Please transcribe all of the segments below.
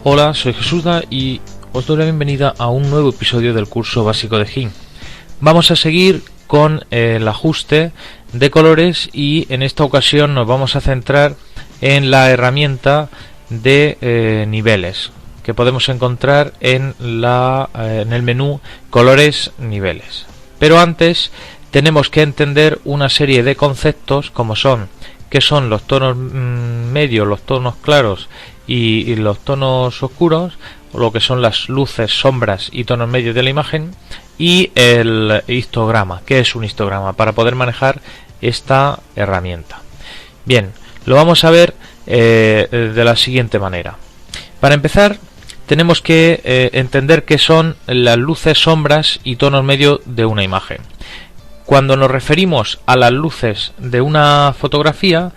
Hola, soy Jesuda y os doy la bienvenida a un nuevo episodio del curso básico de GIMP. Vamos a seguir con el ajuste de colores y en esta ocasión nos vamos a centrar en la herramienta de niveles que podemos encontrar en el menú colores niveles. Pero antes tenemos que entender una serie de conceptos como son qué son los tonos medios, los tonos claros y los tonos oscuros, o lo que son las luces, sombras y tonos medios de la imagen, y el histograma. ¿Qué es un histograma? Para poder manejar esta herramienta. Bien, lo vamos a ver de la siguiente manera. Para empezar, tenemos que entender qué son las luces, sombras y tonos medios de una imagen. Cuando nos referimos a las luces de una fotografía,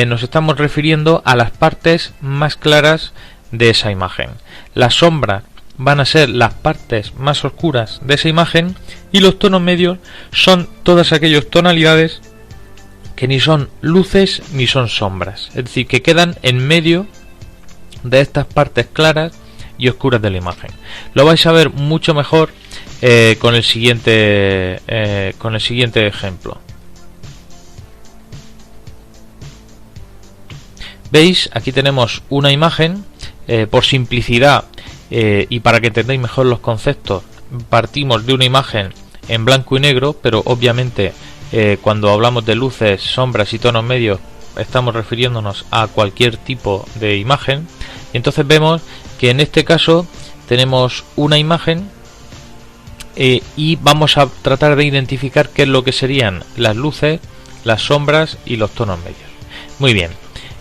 nos estamos refiriendo a las partes más claras de esa imagen. Las sombras van a ser las partes más oscuras de esa imagen y los tonos medios son todas aquellas tonalidades que ni son luces ni son sombras, es decir, que quedan en medio de estas partes claras y oscuras de la imagen. Lo vais a ver mucho mejor con el siguiente ejemplo. Veis, aquí tenemos una imagen. Por simplicidad y para que entendáis mejor los conceptos, partimos de una imagen en blanco y negro, pero obviamente cuando hablamos de luces, sombras y tonos medios estamos refiriéndonos a cualquier tipo de imagen. Entonces vemos que en este caso tenemos una imagen y vamos a tratar de identificar qué es lo que serían las luces, las sombras y los tonos medios. Muy bien.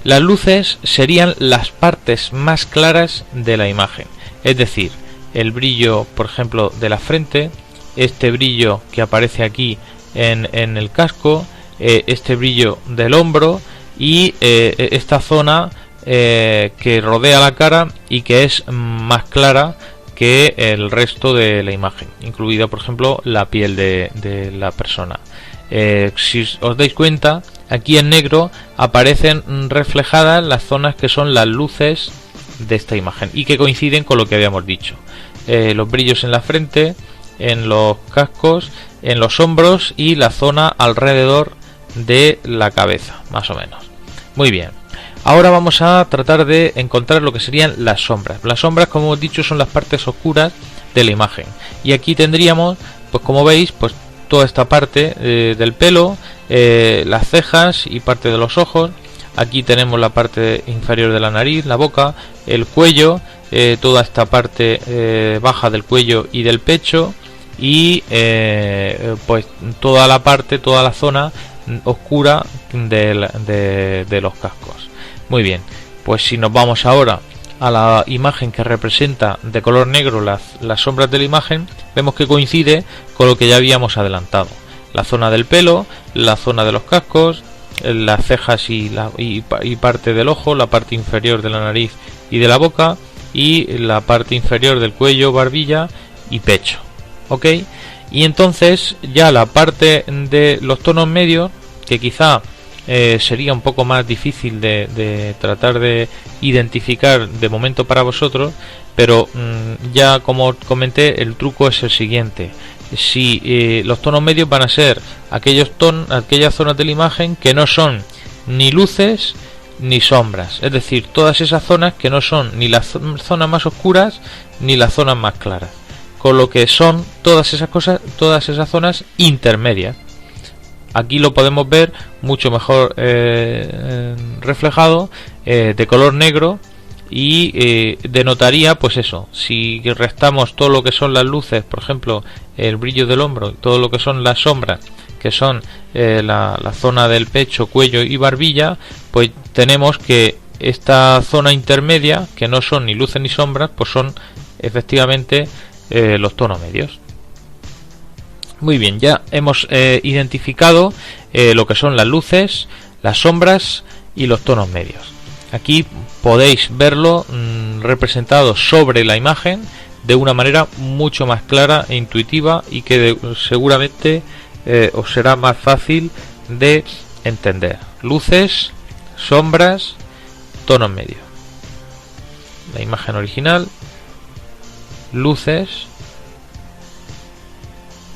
Las luces serían las partes más claras de la imagen, es decir, el brillo, por ejemplo, de la frente, este brillo que aparece aquí en el casco, este brillo del hombro y esta zona que rodea la cara y que es más clara que el resto de la imagen, incluida, por ejemplo, la piel de la persona. Si os dais cuenta, aquí en negro aparecen reflejadas las zonas que son las luces de esta imagen y que coinciden con lo que habíamos dicho. Los brillos en la frente, en los cascos, en los hombros y la zona alrededor de la cabeza, más o menos. Muy bien. Ahora vamos a tratar de encontrar lo que serían las sombras. Las sombras, como hemos dicho, son las partes oscuras de la imagen. Y aquí tendríamos, pues como veis, pues toda esta parte del pelo, las cejas y parte de los ojos. Aquí tenemos la parte inferior de la nariz, la boca, el cuello, toda esta parte baja del cuello y del pecho y pues toda la zona oscura de los cascos. Muy bien, pues si nos vamos ahora a la imagen que representa de color negro las sombras de la imagen, vemos que coincide con lo que ya habíamos adelantado. La zona del pelo, la zona de los cascos, las cejas y parte del ojo, la parte inferior de la nariz y de la boca y la parte inferior del cuello, barbilla y pecho. ¿Ok? Y entonces ya la parte de los tonos medios, que quizá sería un poco más difícil de tratar de identificar de momento para vosotros, pero ya como comenté, el truco es el siguiente. Si los tonos medios van a ser aquellas zonas de la imagen que no son ni luces ni sombras, es decir, todas esas zonas que no son ni las zonas más oscuras ni las zonas más claras, con lo que son todas esas zonas intermedias. Aquí lo podemos ver mucho mejor reflejado de color negro y denotaría, pues eso, si restamos todo lo que son las luces, por ejemplo el brillo del hombro, todo lo que son las sombras, que son la zona del pecho, cuello y barbilla, pues tenemos que esta zona intermedia, que no son ni luces ni sombras, pues son efectivamente los tonos medios. Muy bien, ya hemos identificado lo que son las luces, las sombras y los tonos medios. Aquí podéis verlo representado sobre la imagen de una manera mucho más clara e intuitiva y que seguramente os será más fácil de entender. Luces, sombras, tonos medios. la imagen original, luces,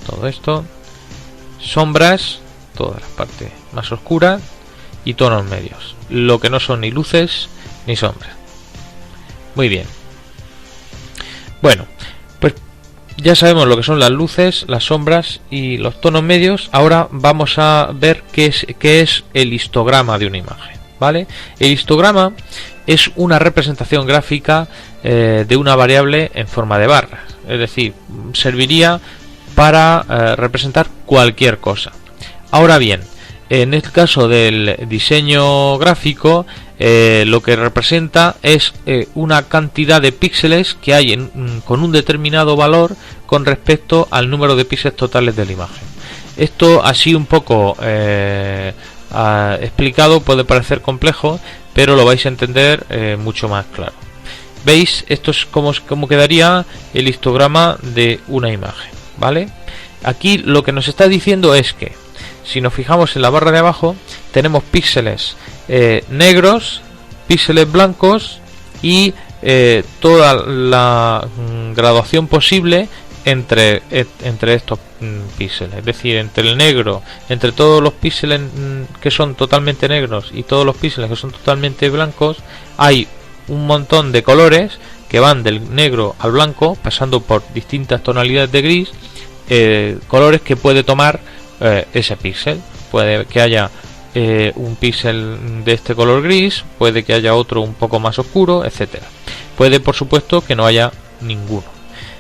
todo esto, sombras, todas las partes más oscuras, y tonos medios, lo que no son ni luces ni sombras. Muy bien. Bueno, pues ya sabemos lo que son las luces, las sombras y los tonos medios. Ahora vamos a ver qué es el histograma de una imagen, ¿vale? El histograma es una representación gráfica de una variable en forma de barras, es decir, serviría para representar cualquier cosa. Ahora bien, en el caso del diseño gráfico, lo que representa es una cantidad de píxeles que hay con un determinado valor con respecto al número de píxeles totales de la imagen. Esto así un poco explicado puede parecer complejo, pero lo vais a entender mucho más claro. ¿Veis? Esto es como quedaría el histograma de una imagen, ¿vale? Aquí lo que nos está diciendo es que si nos fijamos en la barra de abajo, tenemos píxeles negros, píxeles blancos y toda la graduación posible entre estos píxeles. Es decir, entre el negro, entre todos los píxeles que son totalmente negros y todos los píxeles que son totalmente blancos, hay un montón de colores que van del negro al blanco, pasando por distintas tonalidades de gris, colores que puede tomar ese píxel. Puede que haya un píxel de este color gris, puede que haya otro un poco más oscuro, etcétera. Puede, por supuesto, que no haya ninguno.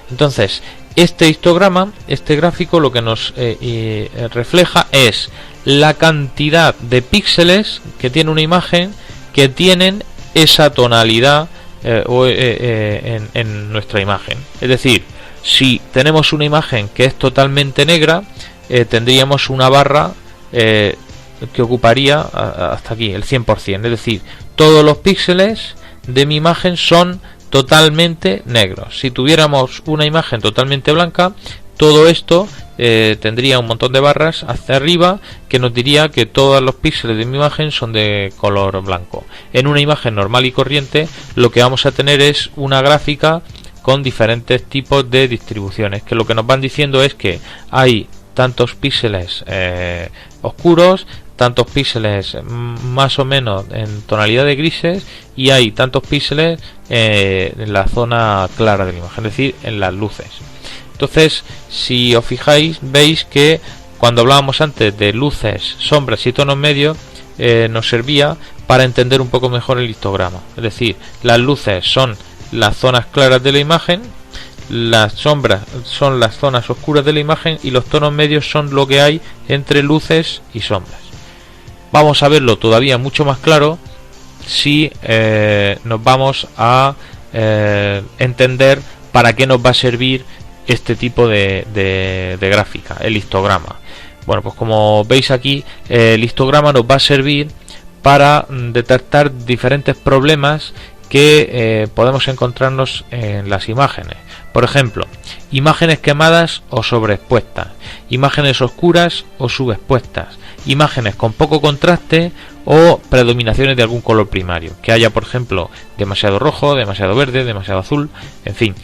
Entonces, este histograma, este gráfico, lo que nos refleja es la cantidad de píxeles que tiene una imagen que tienen esa tonalidad en nuestra imagen. Es decir, si tenemos una imagen que es totalmente negra, tendríamos una barra que ocuparía hasta aquí el 100%, es decir, todos los píxeles de mi imagen son totalmente negros. Si tuviéramos una imagen totalmente blanca, todo esto tendría un montón de barras hacia arriba que nos diría que todos los píxeles de mi imagen son de color blanco. En una imagen normal y corriente, lo que vamos a tener es una gráfica con diferentes tipos de distribuciones, que lo que nos van diciendo es que hay tantos píxeles oscuros, tantos píxeles más o menos en tonalidad de grises, y hay tantos píxeles en la zona clara de la imagen, es decir, en las luces. Entonces, si os fijáis, veis que cuando hablábamos antes de luces, sombras y tonos medios, nos servía para entender un poco mejor el histograma. Es decir, las luces son las zonas claras de la imagen, las sombras son las zonas oscuras de la imagen y los tonos medios son lo que hay entre luces y sombras. Vamos a verlo todavía mucho más claro si nos vamos a entender para qué nos va a servir este tipo de gráfica, el histograma. Bueno, pues como veis aquí, el histograma nos va a servir para detectar diferentes problemas que podemos encontrarnos en las imágenes. Por ejemplo, imágenes quemadas o sobreexpuestas, imágenes oscuras o subexpuestas, imágenes con poco contraste o predominaciones de algún color primario, que haya, por ejemplo, demasiado rojo, demasiado verde, demasiado azul, en fin,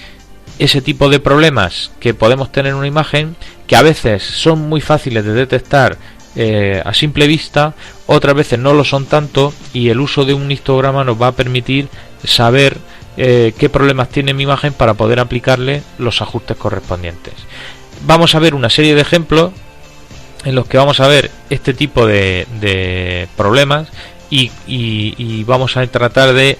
ese tipo de problemas que podemos tener en una imagen, que a veces son muy fáciles de detectar a simple vista, otras veces no lo son tanto, y el uso de un histograma nos va a permitir saber qué problemas tiene mi imagen para poder aplicarle los ajustes correspondientes. Vamos a ver una serie de ejemplos en los que vamos a ver este tipo de problemas y vamos a tratar de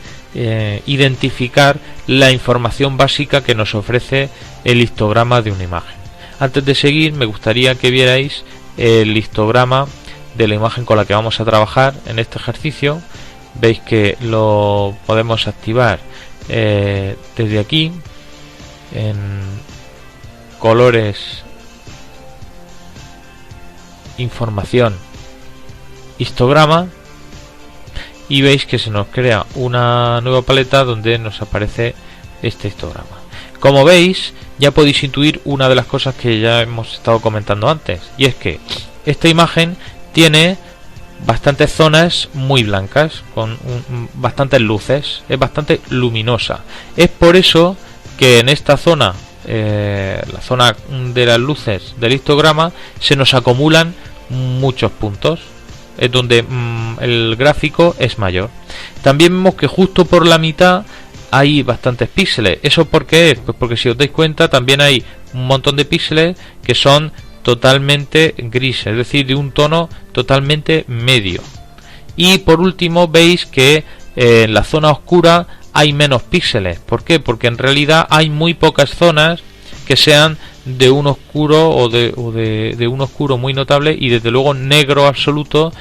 identificar la información básica que nos ofrece el histograma de una imagen. Antes de seguir, me gustaría que vierais el histograma de la imagen con la que vamos a trabajar en este ejercicio. Veis que lo podemos activar desde aquí en colores, información, histograma, y veis que se nos crea una nueva paleta donde nos aparece este histograma. Como veis, ya podéis intuir una de las cosas que ya hemos estado comentando antes, y es que esta imagen tiene bastantes zonas muy blancas, con bastantes luces, es bastante luminosa. Es por eso que en esta zona, la zona de las luces del histograma, se nos acumulan muchos puntos, es donde el gráfico es mayor. También vemos que justo por la mitad hay bastantes píxeles. ¿Eso por qué es? Pues porque si os dais cuenta también hay un montón de píxeles que son totalmente grises, es decir, de un tono totalmente medio. Y por último veis que en la zona oscura hay menos píxeles. ¿Por qué? Porque en realidad hay muy pocas zonas que sean de un oscuro o de un oscuro muy notable, y desde luego negro absoluto,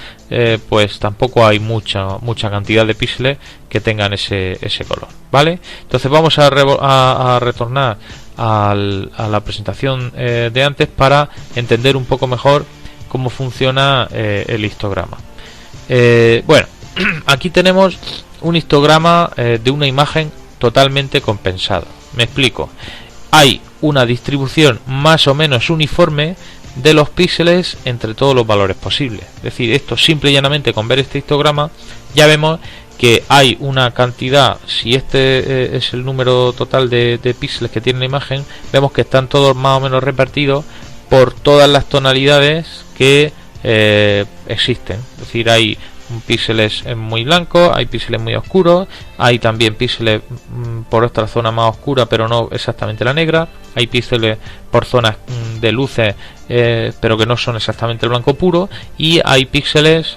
pues tampoco hay mucha cantidad de píxeles que tengan ese color, ¿vale? Entonces vamos a retornar a la presentación de antes para entender un poco mejor cómo funciona el histograma. Bueno, aquí tenemos un histograma de una imagen totalmente compensada. Me explico. Hay una distribución más o menos uniforme de los píxeles entre todos los valores posibles. Es decir, esto simple y llanamente con ver este histograma ya vemos que hay una cantidad, si este es el número total de píxeles que tiene la imagen, vemos que están todos más o menos repartidos por todas las tonalidades que existen. Es decir, hay píxeles muy blancos, hay píxeles muy oscuros, hay también píxeles por otra zona más oscura pero no exactamente la negra, hay píxeles por zonas de luces pero que no son exactamente el blanco puro, y hay píxeles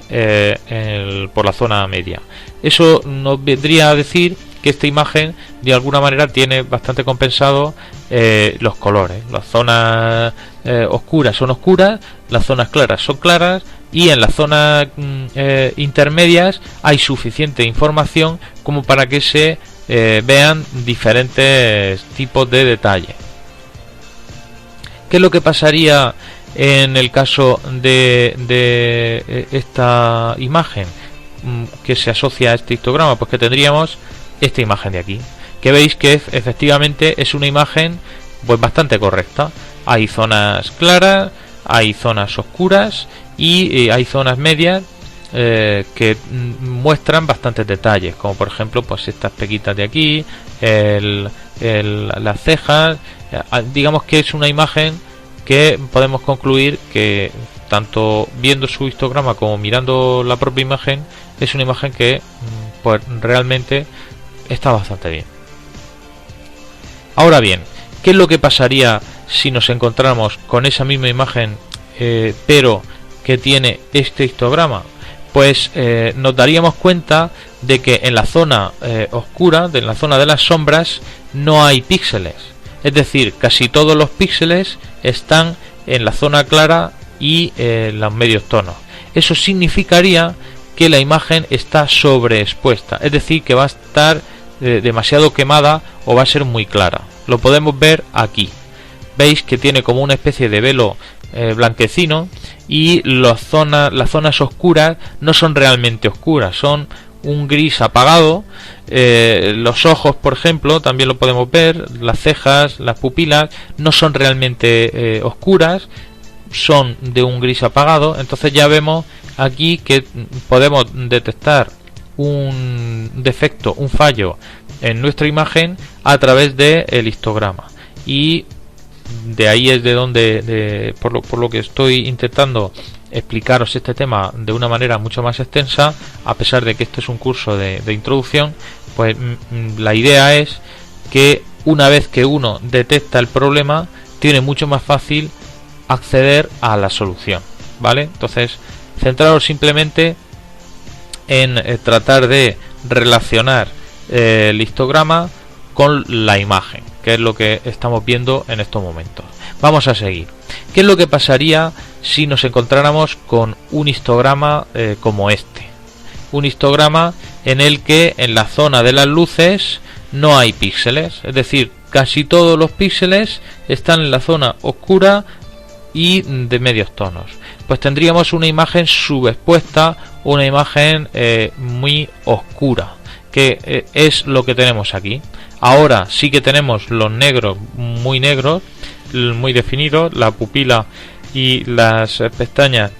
por la zona media. Eso nos vendría a decir que esta imagen de alguna manera tiene bastante compensado los colores. Las zonas oscuras son oscuras, las zonas claras son claras, y en las zonas intermedias hay suficiente información como para que se vean diferentes tipos de detalle. ¿Qué es lo que pasaría en el caso de esta imagen que se asocia a este histograma? Pues que tendríamos esta imagen de aquí, que veis que efectivamente es una imagen pues bastante correcta. Hay zonas claras, hay zonas oscuras y hay zonas medias que muestran bastantes detalles, como por ejemplo pues estas pequitas de aquí, las cejas. Digamos que es una imagen que podemos concluir que tanto viendo su histograma como mirando la propia imagen es una imagen que pues realmente está bastante bien. Ahora bien, ¿qué es lo que pasaría si nos encontramos con esa misma imagen pero que tiene este histograma? Pues nos daríamos cuenta de que en la zona oscura, en la zona de las sombras, no hay píxeles. Es decir, casi todos los píxeles están en la zona clara y en los medios tonos. Eso significaría que la imagen está sobreexpuesta, es decir, que va a estar demasiado quemada o va a ser muy clara. Lo podemos ver aquí. Veis que tiene como una especie de velo blanquecino, y las zonas oscuras no son realmente oscuras, son un gris apagado. Los ojos, por ejemplo, también lo podemos ver, las cejas, las pupilas no son realmente oscuras, son de un gris apagado. Entonces ya vemos aquí que podemos detectar un defecto, un fallo en nuestra imagen a través del histograma, y de ahí es de donde por lo que estoy intentando explicaros este tema de una manera mucho más extensa, a pesar de que este es un curso de introducción. Pues la idea es que una vez que uno detecta el problema, tiene mucho más fácil acceder a la solución, ¿vale? Entonces, centraros simplemente en tratar de relacionar el histograma con la imagen, que es lo que estamos viendo en estos momentos. Vamos a seguir. ¿Qué es lo que pasaría si nos encontráramos con un histograma como este? Un histograma en el que en la zona de las luces no hay píxeles, es decir, casi todos los píxeles están en la zona oscura y de medios tonos. Pues tendríamos una imagen subexpuesta, una imagen muy oscura, que es lo que tenemos aquí. Ahora sí que tenemos los negros, muy definidos, la pupila y las pestañas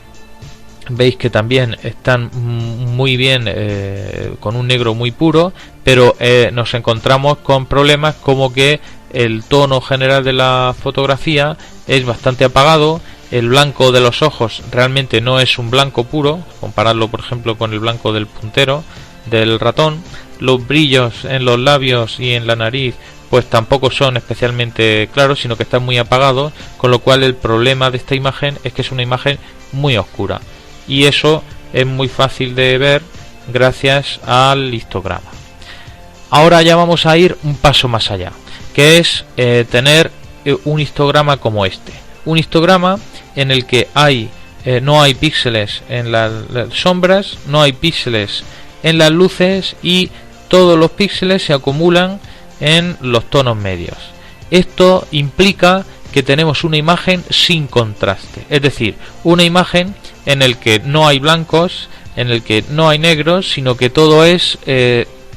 veis que también están muy bien, con un negro muy puro, pero nos encontramos con problemas como que el tono general de la fotografía es bastante apagado, el blanco de los ojos realmente no es un blanco puro, compararlo por ejemplo con el blanco del puntero del ratón, los brillos en los labios y en la nariz pues tampoco son especialmente claros, sino que están muy apagados, con lo cual el problema de esta imagen es que es una imagen muy oscura, y eso es muy fácil de ver gracias al histograma. Ahora ya vamos a ir un paso más allá, que es tener un histograma como este, un histograma en el que no hay píxeles en las sombras, no hay píxeles en las luces, y todos los píxeles se acumulan en los tonos medios. Esto implica que tenemos una imagen sin contraste, es decir, una imagen en el que no hay blancos, en el que no hay negros, sino que todo es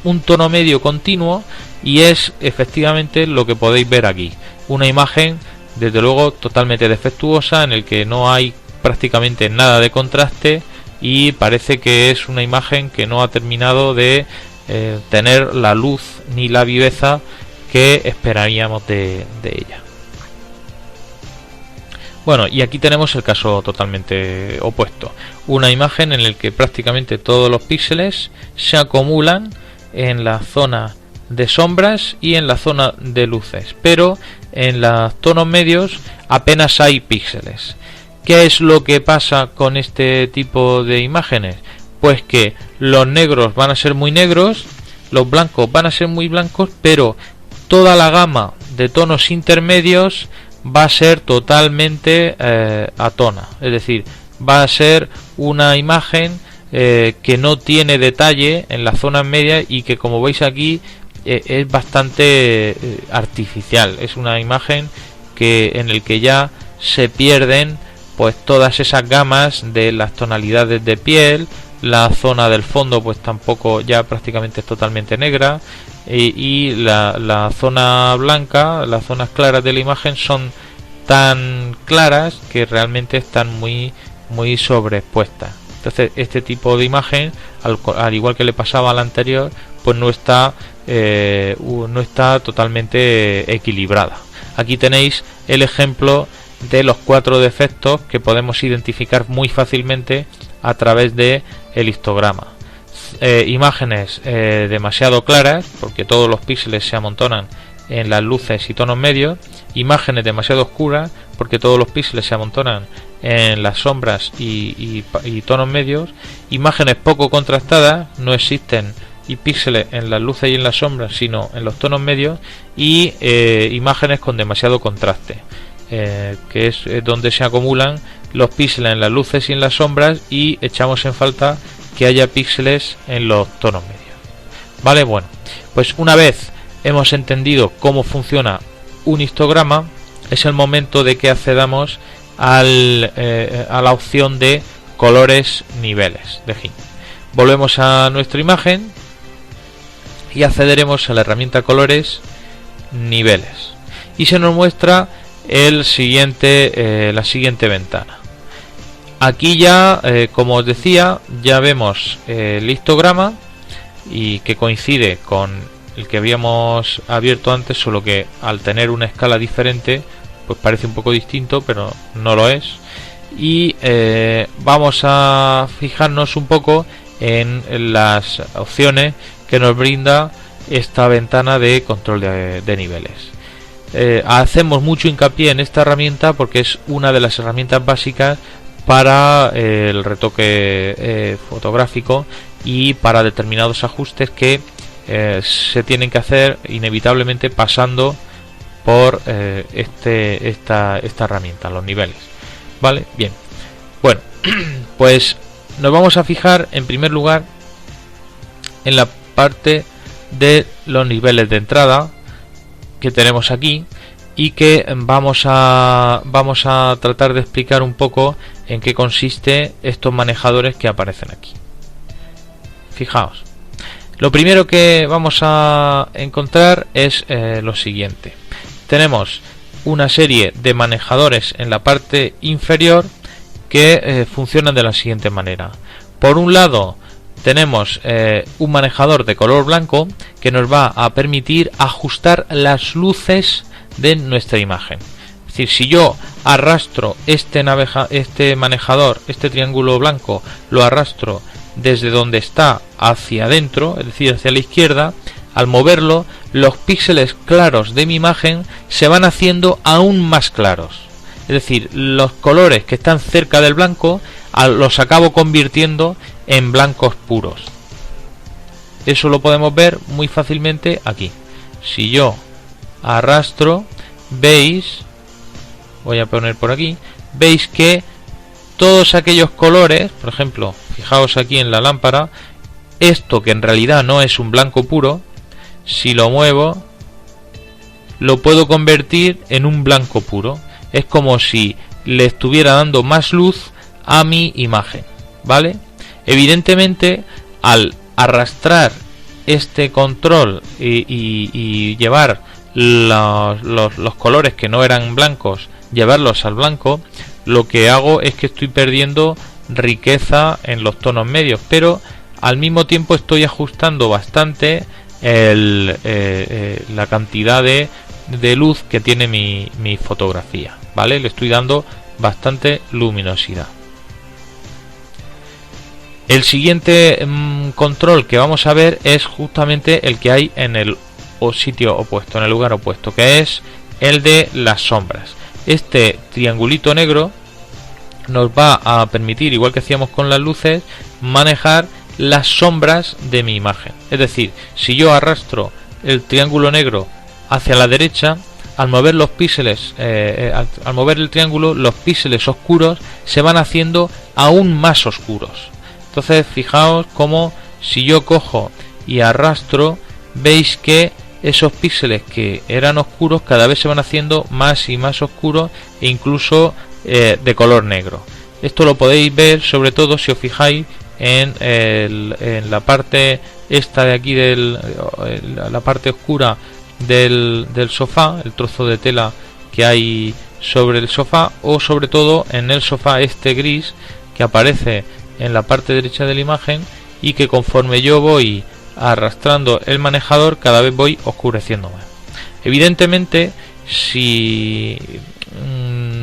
un tono medio continuo, y es efectivamente lo que podéis ver aquí, una imagen desde luego totalmente defectuosa, en el que no hay prácticamente nada de contraste, y parece que es una imagen que no ha terminado de tener la luz ni la viveza que esperaríamos de ella. Bueno, y aquí tenemos el caso totalmente opuesto, una imagen en la que prácticamente todos los píxeles se acumulan en la zona de sombras y en la zona de luces, pero en los tonos medios apenas hay píxeles. ¿Qué es lo que pasa con este tipo de imágenes? Pues que los negros van a ser muy negros, los blancos van a ser muy blancos, pero toda la gama de tonos intermedios va a ser totalmente atona, es decir, va a ser una imagen que no tiene detalle en las zonas medias, y que, como veis aquí, es bastante artificial. Es una imagen en el que ya se pierden pues todas esas gamas de las tonalidades de piel. La zona del fondo pues tampoco, ya prácticamente es totalmente negra, y la zona blanca, las zonas claras de la imagen son tan claras que realmente están muy sobreexpuestas. Entonces este tipo de imagen, al igual que le pasaba a la anterior, pues no está totalmente equilibrada. Aquí tenéis el ejemplo de los 4 defectos que podemos identificar muy fácilmente a través de el histograma. Imágenes demasiado claras, porque todos los píxeles se amontonan en las luces y tonos medios. Imágenes demasiado oscuras, porque todos los píxeles se amontonan en las sombras y tonos medios. Imágenes poco contrastadas, no existen píxeles en las luces y en las sombras, sino en los tonos medios. Y imágenes con demasiado contraste, que es donde se acumulan los píxeles en las luces y en las sombras, y echamos en falta que haya píxeles en los tonos medios. Vale, bueno, pues una vez hemos entendido cómo funciona un histograma, es el momento de que accedamos a la opción de colores niveles de GIMP. Volvemos a nuestra imagen y accederemos a la herramienta colores niveles, y se nos muestra la siguiente ventana. Aquí ya, como os decía, ya vemos el histograma, y que coincide con el que habíamos abierto antes, solo que al tener una escala diferente pues parece un poco distinto, pero no lo es. Y vamos a fijarnos un poco en las opciones que nos brinda esta ventana de control de niveles. Hacemos mucho hincapié en esta herramienta porque es una de las herramientas básicas para el retoque fotográfico y para determinados ajustes que se tienen que hacer inevitablemente pasando por esta herramienta, los niveles. Vale, bien. Bueno, pues nos vamos a fijar en primer lugar en la parte de los niveles de entrada que tenemos aquí, y que vamos a tratar de explicar un poco en qué consiste estos manejadores que aparecen aquí. Fijaos, lo primero que vamos a encontrar es lo siguiente. Tenemos una serie de manejadores en la parte inferior que funcionan de la siguiente manera. Por un lado tenemos un manejador de color blanco que nos va a permitir ajustar las luces de nuestra imagen. Es decir, si yo arrastro este manejador, este triángulo blanco, lo arrastro desde donde está hacia adentro, es decir, hacia la izquierda, al moverlo, los píxeles claros de mi imagen se van haciendo aún más claros. Es decir, los colores que están cerca del blanco los acabo convirtiendo en blancos puros. Eso lo podemos ver muy fácilmente aquí. Si yo arrastro, veis, voy a poner por aquí, veis que todos aquellos colores, por ejemplo, fijaos aquí en la lámpara, esto que en realidad no es un blanco puro, si lo muevo, lo puedo convertir en un blanco puro. Es como si le estuviera dando más luz a mi imagen, ¿vale? Evidentemente, al arrastrar este control y llevar los colores que no eran blancos, llevarlos al blanco, lo que hago es que estoy perdiendo riqueza en los tonos medios, pero al mismo tiempo estoy ajustando bastante la cantidad de luz que tiene mi fotografía, ¿vale? Le estoy dando bastante luminosidad. El siguiente control que vamos a ver es justamente el que hay en el sitio opuesto, en el lugar opuesto, que es el de las sombras. Este triangulito negro nos va a permitir, igual que hacíamos con las luces, manejar las sombras de mi imagen. Es decir, si yo arrastro el triángulo negro hacia la derecha, al mover los píxeles, al mover el triángulo, los píxeles oscuros se van haciendo aún más oscuros. Entonces, fijaos cómo si yo cojo y arrastro, veis que esos píxeles que eran oscuros cada vez se van haciendo más y más oscuros e incluso de color negro. Esto lo podéis ver sobre todo si os fijáis en la parte esta de aquí, la parte oscura del sofá, el trozo de tela que hay sobre el sofá, o sobre todo en el sofá este gris que aparece en la parte derecha de la imagen y que conforme yo voy arrastrando el manejador cada vez voy oscureciendo más. Evidentemente, si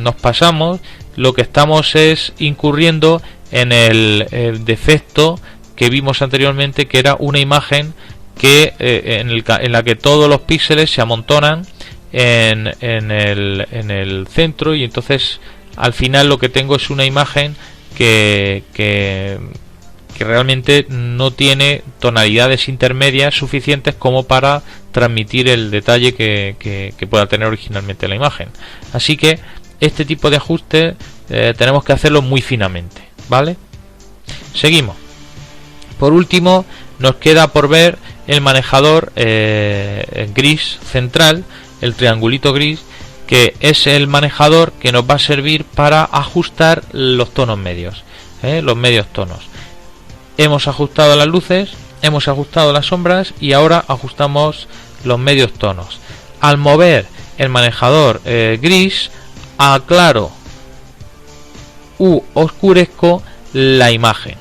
nos pasamos, lo que estamos es incurriendo en el defecto que vimos anteriormente, que era una imagen que en la que todos los píxeles se amontonan en el centro, y entonces al final lo que tengo es una imagen que realmente no tiene tonalidades intermedias suficientes como para transmitir el detalle que pueda tener originalmente la imagen. Así que este tipo de ajustes tenemos que hacerlo muy finamente, ¿vale? Seguimos. Por último, nos queda por ver el manejador gris central, el triangulito gris, que es el manejador que nos va a servir para ajustar los tonos medios, los medios tonos. Hemos ajustado las luces, hemos ajustado las sombras y ahora ajustamos los medios tonos. Al mover el manejador gris, aclaro u oscurezco la imagen,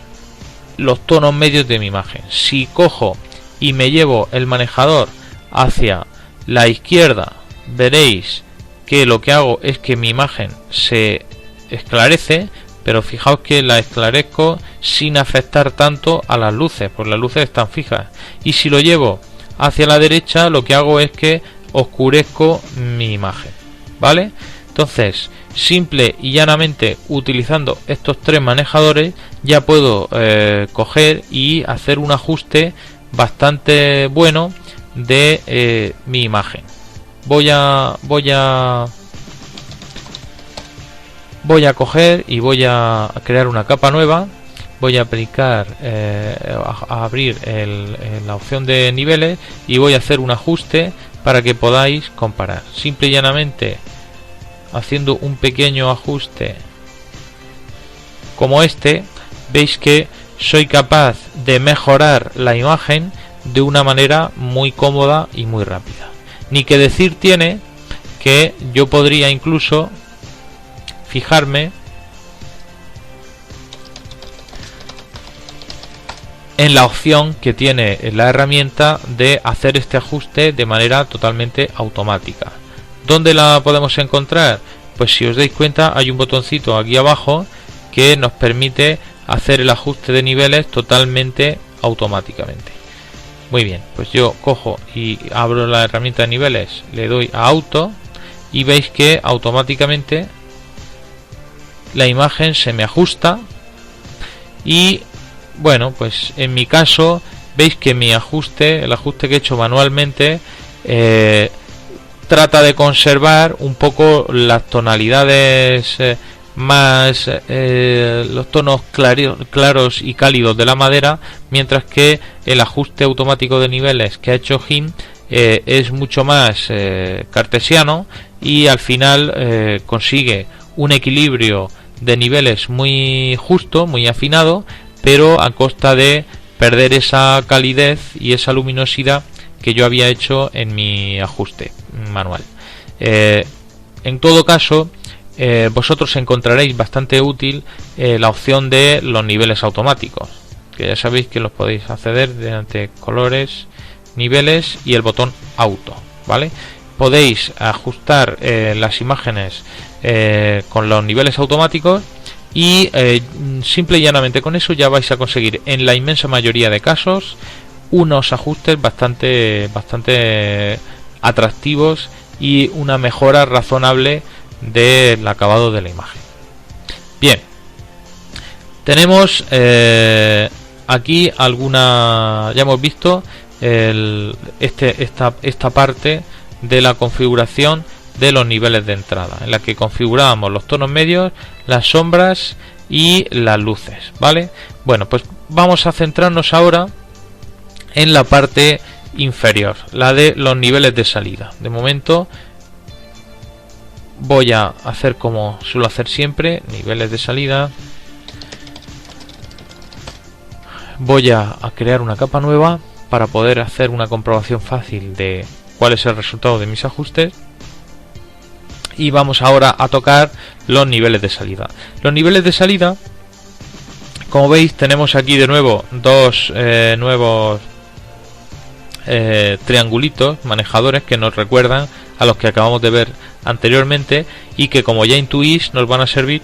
los tonos medios de mi imagen. Si cojo y me llevo el manejador hacia la izquierda, veréis que lo que hago es que mi imagen se esclarece, pero fijaos que la esclarezco sin afectar tanto a las luces, porque las luces están fijas. Y si lo llevo hacia la derecha, lo que hago es que oscurezco mi imagen, ¿vale? Entonces, simple y llanamente utilizando estos tres manejadores, ya puedo coger y hacer un ajuste bastante bueno de mi imagen. Voy a coger y voy a crear una capa nueva. Voy a aplicar a abrir la opción de niveles y voy a hacer un ajuste para que podáis comparar. Simple y llanamente haciendo un pequeño ajuste como este, veis que soy capaz de mejorar la imagen de una manera muy cómoda y muy rápida. Ni que decir tiene que yo podría incluso fijarme en la opción que tiene la herramienta de hacer este ajuste de manera totalmente automática. ¿Dónde la podemos encontrar? Pues si os dais cuenta, hay un botoncito aquí abajo que nos permite hacer el ajuste de niveles totalmente automáticamente. Muy bien, pues yo cojo y abro la herramienta de niveles, le doy a auto y veis que automáticamente la imagen se me ajusta. Y bueno, pues en mi caso veis que mi ajuste, el ajuste que he hecho manualmente, trata de conservar un poco las tonalidades más, los tonos claros y cálidos de la madera, mientras que el ajuste automático de niveles que ha hecho GIMP es mucho más cartesiano y al final consigue un equilibrio de niveles muy justo, muy afinado, pero a costa de perder esa calidez y esa luminosidad que yo había hecho en mi ajuste manual. En todo caso, vosotros encontraréis bastante útil la opción de los niveles automáticos, que ya sabéis que los podéis acceder mediante colores, niveles y el botón auto, ¿vale? Podéis ajustar las imágenes con los niveles automáticos y simple y llanamente con eso ya vais a conseguir en la inmensa mayoría de casos unos ajustes bastante atractivos y una mejora razonable del acabado de la imagen. Bien, tenemos aquí alguna, ya hemos visto esta parte de la configuración de los niveles de entrada, en la que configurábamos los tonos medios, las sombras y las luces, ¿vale? Bueno, pues vamos a centrarnos ahora en la parte inferior, la de los niveles de salida. De momento voy a hacer como suelo hacer siempre, niveles de salida. Voy a crear una capa nueva para poder hacer una comprobación fácil de cuál es el resultado de mis ajustes. Y vamos ahora a tocar los niveles de salida. Los niveles de salida, como veis, tenemos aquí de nuevo dos nuevos triangulitos manejadores que nos recuerdan a los que acabamos de ver anteriormente y que, como ya intuís, nos van a servir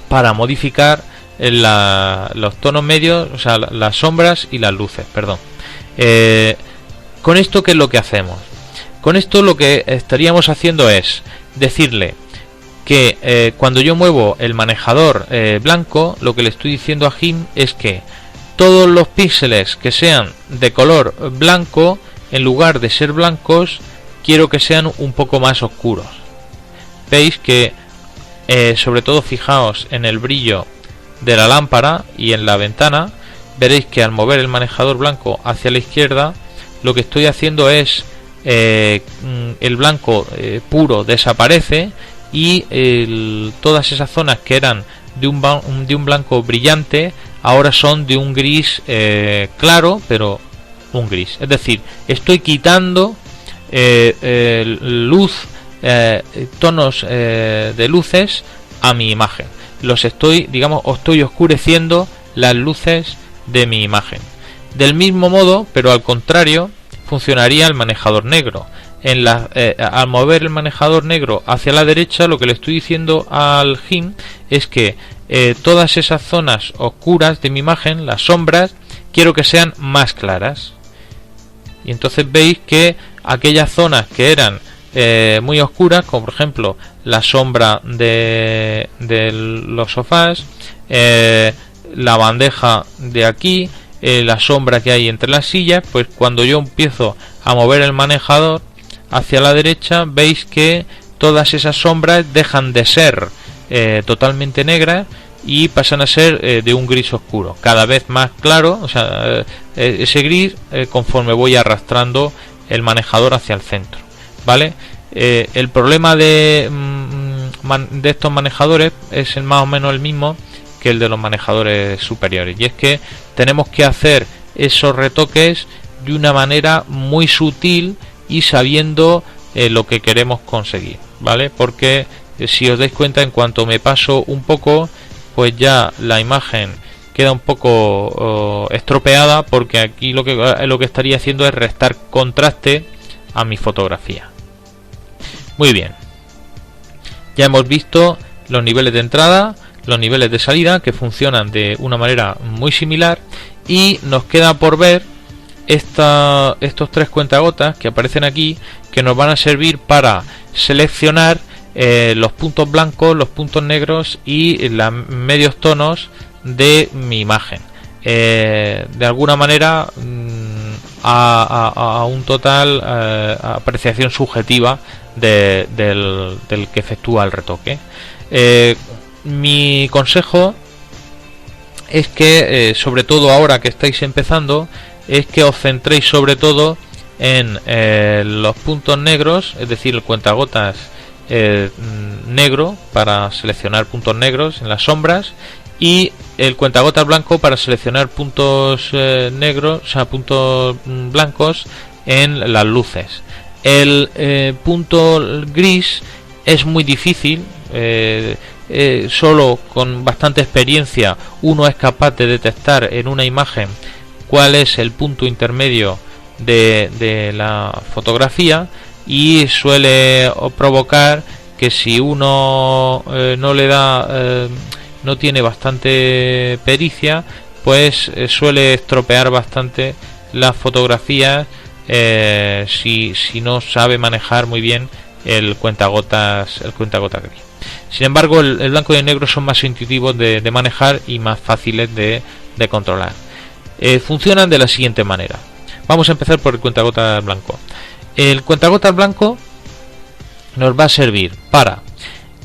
para modificar los tonos medios, o sea, las sombras y las luces, perdón. Con esto, ¿qué es lo que hacemos? Con esto lo que estaríamos haciendo es decirle que cuando yo muevo el manejador blanco, lo que le estoy diciendo a GIMP es que todos los píxeles que sean de color blanco, en lugar de ser blancos, quiero que sean un poco más oscuros. Veis que sobre todo fijaos en el brillo de la lámpara y en la ventana, veréis que al mover el manejador blanco hacia la izquierda, lo que estoy haciendo es el blanco puro desaparece y todas esas zonas que eran de un blanco brillante ahora son de un gris claro, pero un gris. Es decir, estoy quitando luz, tonos de luces a mi imagen. Los estoy, digamos, estoy oscureciendo las luces de mi imagen. Del mismo modo, pero al contrario, funcionaría el manejador negro. Al mover el manejador negro hacia la derecha, lo que le estoy diciendo al GIMP es que todas esas zonas oscuras de mi imagen, las sombras, quiero que sean más claras. Y entonces veis que aquellas zonas que eran muy oscuras, como por ejemplo la sombra de los sofás, la bandeja de aquí, la sombra que hay entre las sillas, pues cuando yo empiezo a mover el manejador hacia la derecha, veis que todas esas sombras dejan de ser totalmente negras y pasan a ser de un gris oscuro, cada vez más claro, o sea, ese gris conforme voy arrastrando el manejador hacia el centro, ¿vale? El problema de estos manejadores es más o menos el mismo que el de los manejadores superiores, y es que tenemos que hacer esos retoques de una manera muy sutil y sabiendo lo que queremos conseguir, ¿vale? Porque si os dais cuenta, en cuanto me paso un poco, pues ya la imagen queda un poco estropeada, porque aquí lo que estaría haciendo es restar contraste a mi fotografía. Muy bien, ya hemos visto los niveles de entrada, los niveles de salida, que funcionan de una manera muy similar, y nos queda por ver estos 3 cuentagotas que aparecen aquí, que nos van a servir para seleccionar los puntos blancos, los puntos negros y los medios tonos de mi imagen, de alguna manera a un total apreciación subjetiva del que efectúa el retoque. Mi consejo es que, sobre todo ahora que estáis empezando, es que os centréis sobre todo en los puntos negros, es decir, el cuentagotas negro para seleccionar puntos negros en las sombras, y el cuentagotas blanco para seleccionar puntos negros, o sea, puntos blancos en las luces. El punto gris es muy difícil, solo con bastante experiencia uno es capaz de detectar en una imagen cuál es el punto intermedio de la fotografía, y suele provocar que si uno no le da, no tiene bastante pericia, pues suele estropear bastante las fotografías si no sabe manejar muy bien el cuentagotas gris. Sin embargo, el blanco y el negro son más intuitivos de manejar y más fáciles de controlar. Funcionan de la siguiente manera. Vamos a empezar por el cuentagotas blanco. El cuentagotas blanco nos va a servir para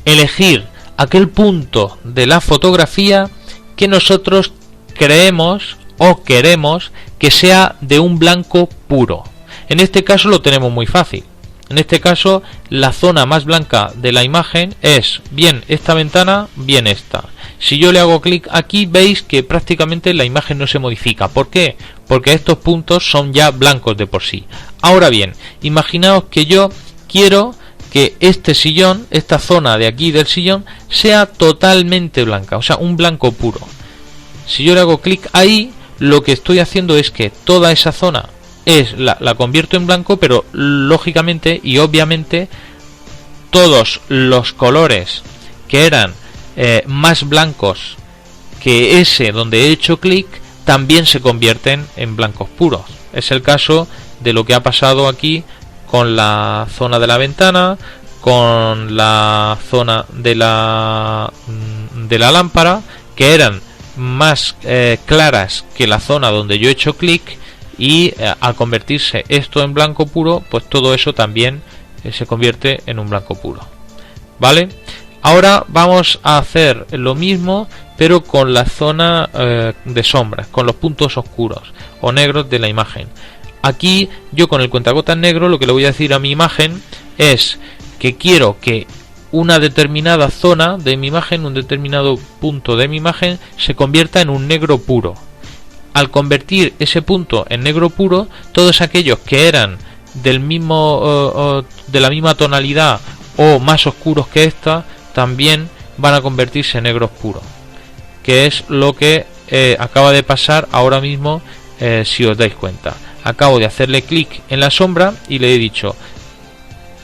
elegir aquel punto de la fotografía que nosotros creemos o queremos que sea de un blanco puro. En este caso lo tenemos muy fácil. En este caso, la zona más blanca de la imagen es bien esta ventana, bien esta. Si yo le hago clic aquí, veis que prácticamente la imagen no se modifica. ¿Por qué? Porque estos puntos son ya blancos de por sí. Ahora bien, imaginaos que yo quiero que este sillón, esta zona de aquí del sillón, sea totalmente blanca, o sea, un blanco puro. Si yo le hago clic ahí, lo que estoy haciendo es que toda esa zona la convierto en blanco, pero lógicamente y obviamente todos los colores que eran más blancos que ese donde he hecho clic también se convierten en blancos puros. Es el caso de lo que ha pasado aquí con la zona de la ventana, con la zona de la lámpara, que eran más claras que la zona donde yo he hecho clic, y al convertirse esto en blanco puro, pues todo eso también se convierte en un blanco puro. ¿Vale? Ahora vamos a hacer lo mismo, pero con la zona de sombras, con los puntos oscuros o negros de la imagen. Aquí yo con el cuentagotas negro lo que le voy a decir a mi imagen es que quiero que una determinada zona de mi imagen, un determinado punto de mi imagen, se convierta en un negro puro. Al convertir ese punto en negro puro, todos aquellos que eran del mismo de la misma tonalidad o más oscuros que esta, también van a convertirse en negros puros, que es lo que acaba de pasar ahora mismo. Si os dais cuenta, acabo de hacerle clic en la sombra y le he dicho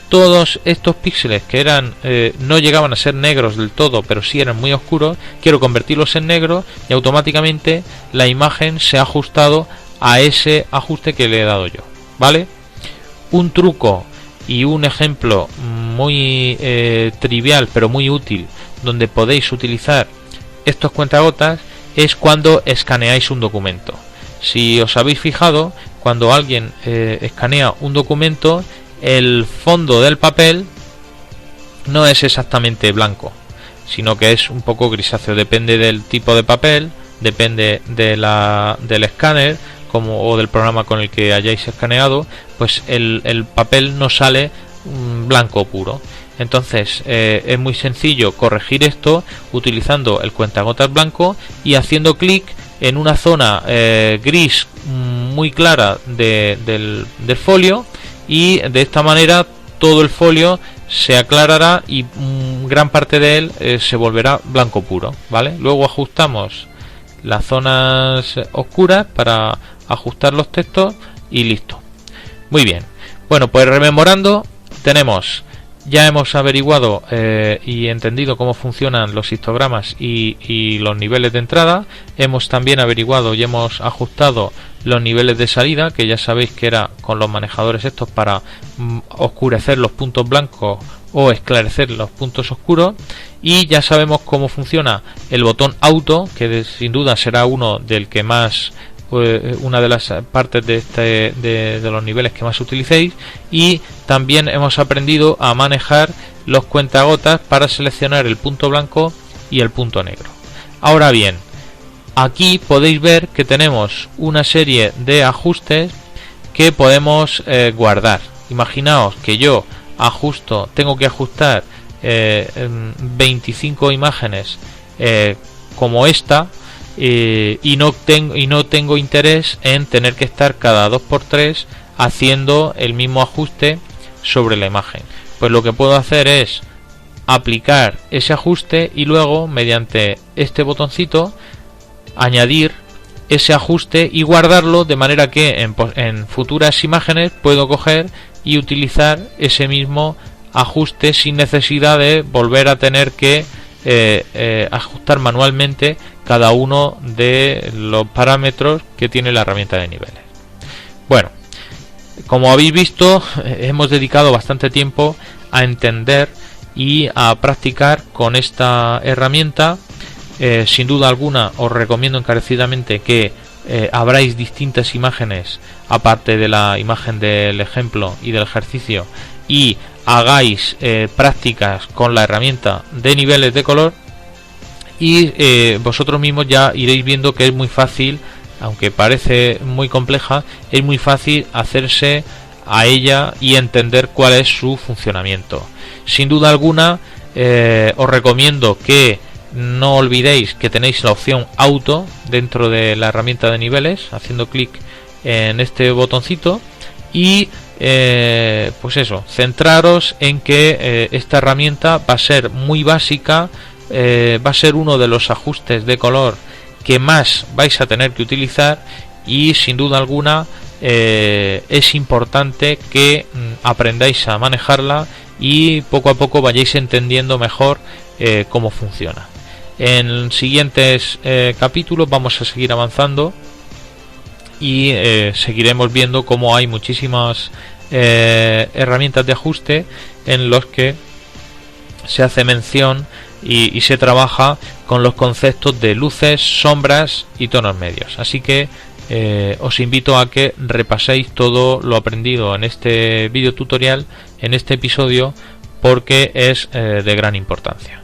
todos estos píxeles que eran no llegaban a ser negros del todo, pero sí eran muy oscuros, quiero convertirlos en negros, y automáticamente la imagen se ha ajustado a ese ajuste que le he dado yo. ¿Vale? Un truco y un ejemplo muy trivial pero muy útil donde podéis utilizar estos cuentagotas es cuando escaneáis un documento. Si os habéis fijado, cuando alguien escanea un documento, el fondo del papel no es exactamente blanco, sino que es un poco grisáceo. Depende del tipo de papel, depende del escáner o del programa con el que hayáis escaneado, pues el papel no sale blanco puro. Entonces es muy sencillo corregir esto utilizando el cuentagotas blanco y haciendo clic en una zona gris muy clara del folio, y de esta manera todo el folio se aclarará y gran parte de él se volverá blanco puro. ¿Vale? Luego ajustamos las zonas oscuras para ajustar los textos y listo. Muy bien. Bueno, pues rememorando, ya hemos averiguado y entendido cómo funcionan los histogramas y los niveles de entrada. Hemos también averiguado y hemos ajustado los niveles de salida, que ya sabéis que era con los manejadores estos para oscurecer los puntos blancos o esclarecer los puntos oscuros. Y ya sabemos cómo funciona el botón auto, que sin duda será una de las partes de los niveles que más utilicéis. Y también hemos aprendido a manejar los cuentagotas para seleccionar el punto blanco y el punto negro. Ahora bien, aquí podéis ver que tenemos una serie de ajustes que podemos guardar. Imaginaos que yo tengo que ajustar 25 imágenes como esta, y no tengo interés en tener que estar cada 2x3 haciendo el mismo ajuste sobre la imagen. Pues lo que puedo hacer es aplicar ese ajuste y luego mediante este botoncito añadir ese ajuste y guardarlo, de manera que en futuras imágenes puedo coger y utilizar ese mismo ajuste sin necesidad de volver a tener que ajustar manualmente cada uno de los parámetros que tiene la herramienta de niveles. Bueno, como habéis visto, hemos dedicado bastante tiempo a entender y a practicar con esta herramienta. Sin duda alguna os recomiendo encarecidamente que abráis distintas imágenes aparte de la imagen del ejemplo y del ejercicio y hagáis prácticas con la herramienta de niveles de color, y vosotros mismos ya iréis viendo que es muy fácil, aunque parece muy compleja, es muy fácil hacerse a ella y entender cuál es su funcionamiento. Sin duda alguna os recomiendo que no olvidéis que tenéis la opción auto dentro de la herramienta de niveles, haciendo clic en este botoncito, y pues eso, centraros en que esta herramienta va a ser muy básica, va a ser uno de los ajustes de color que más vais a tener que utilizar, y sin duda alguna es importante que aprendáis a manejarla y poco a poco vayáis entendiendo mejor cómo funciona. En siguientes capítulos vamos a seguir avanzando y seguiremos viendo cómo hay muchísimas herramientas de ajuste en los que se hace mención y se trabaja con los conceptos de luces, sombras y tonos medios. Así que os invito a que repaséis todo lo aprendido en este vídeo tutorial, en este episodio, porque es de gran importancia.